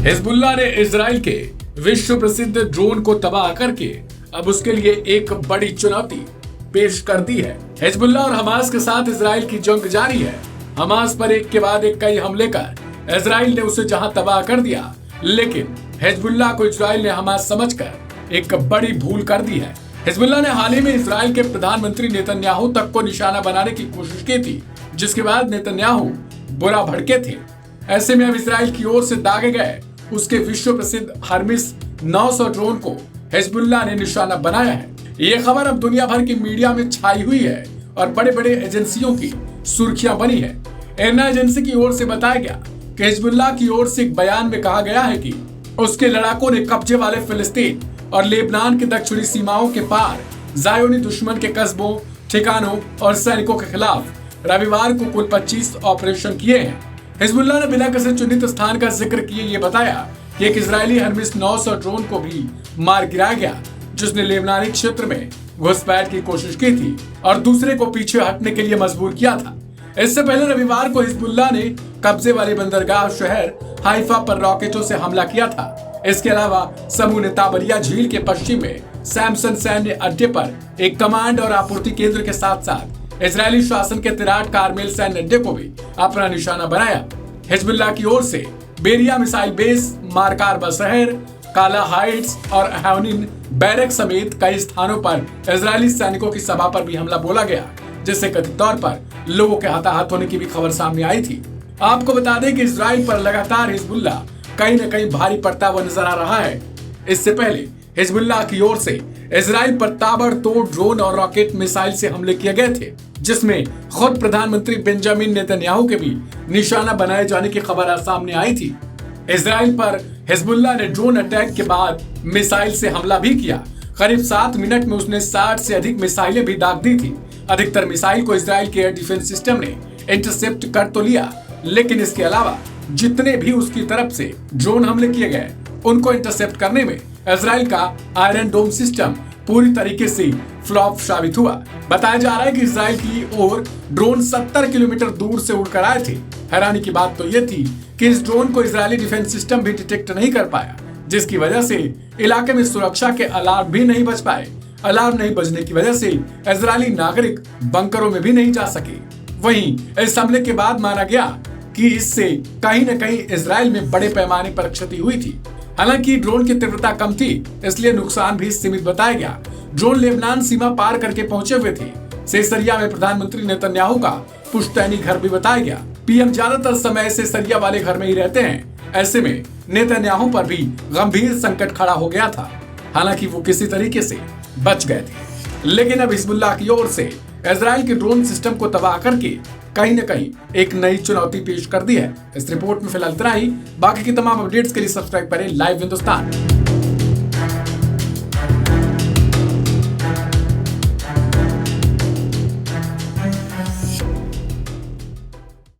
Hezbollah ने Israel के विश्व प्रसिद्ध ड्रोन को तबाह करके अब उसके लिए एक बड़ी चुनौती पेश कर दी है। हिजबुल्लाह और हमास के साथ इजराइल की जंग जारी है। हमास पर एक के बाद एक कई हमले कर इजराइल ने उसे जहां तबाह कर दिया, लेकिन हिजबुल्लाह को इजराइल ने हमास समझकर एक बड़ी भूल कर दी है। हिजबुल्लाह ने हाल ही में इजराइल के प्रधानमंत्री नेतन्याहू तक को निशाना बनाने की कोशिश की थी, जिसके बाद नेतन्याहू बुरा भड़के थे। ऐसे में अब इजराइल की ओर से दागे गए उसके विश्व प्रसिद्ध हर्मिस 900 ड्रोन को हिजबुल्लाह ने निशाना बनाया है। ये खबर अब दुनिया भर की मीडिया में छाई हुई है और बड़े बड़े एजेंसियों की सुर्खियां बनी है। एरना एजेंसी की ओर से बताया गया कि हिजबुल्लाह की ओर से एक बयान में कहा गया है कि उसके लड़ाकों ने कब्जे वाले फिलिस्तीन और लेबनान के दक्षिणी सीमाओं के पार जायोनी दुश्मन के कस्बों, ठिकानों और सैनिकों के खिलाफ रविवार को कुल 25 ऑपरेशन किए हैं। हिजबुल्लाह ने बिना किसी चुनित स्थान का जिक्र किए ये बताया कि एक इजरायली हर्मिस 900 ड्रोन को भी मार गिराया गया, जिसने लेबनानी क्षेत्र में घुसपैठ की कोशिश की थी और दूसरे को पीछे हटने के लिए मजबूर किया था। इससे पहले रविवार को हिजबुल्लाह ने कब्जे वाले बंदरगाह शहर हाइफा पर रॉकेटों से हमला किया था। इसके अलावा समूह ने ताबरिया झील के पश्चिम में सैमसन सैन्य अड्डे पर एक कमांड और आपूर्ति केंद्र के साथ साथ इजरायली शासन के तिराट कारमेल सैन्य अड्डे को भी अपना निशाना बनाया। हिजबुल्लाह की ओर से बेरिया मिसाइल बेस, मारकार बशहर, काला हाइट्स और हैवनिन बैरक समेत कई स्थानों पर इजरायली सैनिकों की सभा पर भी हमला बोला गया, जिससे कथित तौर पर लोगों के हताहत होने की भी खबर सामने आई थी। आपको बता दें कि इजराइल पर लगातार हिजबुल्लाह कहीं न कहीं भारी पड़ता हुआ नजर आ रहा है। इससे पहले हिजबुल्लाह की ओर से इजराइल पर ताबड़तोड़ ड्रोन और रॉकेट मिसाइल से हमले किए गए थे, जिसमें खुद प्रधानमंत्री बेंजामिन नेतन्याहू के भी निशाना बनाए जाने की खबर सामने आई थी। इजराइल पर हिजबुल्लाह ने ड्रोन अटैक के बाद मिसाइल से हमला भी किया। करीब 7 मिनट में उसने 60 से अधिक मिसाइलें भी दाग दी थी। अधिकतर मिसाइल को इजराइल के एयर डिफेंस सिस्टम ने इंटरसेप्ट कर तो लिया, लेकिन इसके अलावा जितने भी उसकी तरफ से ड्रोन हमले किए गए उनको इंटरसेप्ट करने में इजराइल का आयरन डोम सिस्टम पूरी तरीके से फ्लॉप साबित हुआ। बताया जा रहा है कि इजराइल की ओर ड्रोन 70 किलोमीटर दूर से उड़कर आए थे। हैरानी की बात तो यह थी कि इस ड्रोन को इजरायली डिफेंस सिस्टम भी डिटेक्ट नहीं कर पाया, जिसकी वजह से इलाके में सुरक्षा के अलार्म भी नहीं बज पाए। अलार्म नहीं बजने की वजह से इजरायली नागरिक बंकरों में भी नहीं जा सके। वहीं इस हमले के बाद माना गया कि इससे कहीं न कहीं इजराइल में बड़े पैमाने पर क्षति हुई थी। हालांकि ड्रोन की तीव्रता कम थी, इसलिए नुकसान भी सीमित बताया गया। ड्रोन लेबनान सीमा पार करके पहुंचे हुए थे। सेसरिया में प्रधानमंत्री नेतन्याहू का पुश्तैनी घर भी बताया गया। पीएम ज्यादातर समय सेसरिया वाले घर में ही रहते हैं। ऐसे में नेतन्याहू पर भी गंभीर संकट खड़ा हो गया था। हालांकि वो किसी तरीके से बच गए थे, लेकिन अब हिजबुल्लाह की ओर से इजराइल के ड्रोन सिस्टम को तबाह करके कहीं न कहीं एक नई चुनौती पेश कर दी है। इस रिपोर्ट में फिलहाल इतना ही। बाकी की तमाम अपडेट्स के लिए सब्सक्राइब करें लाइव हिंदुस्तान।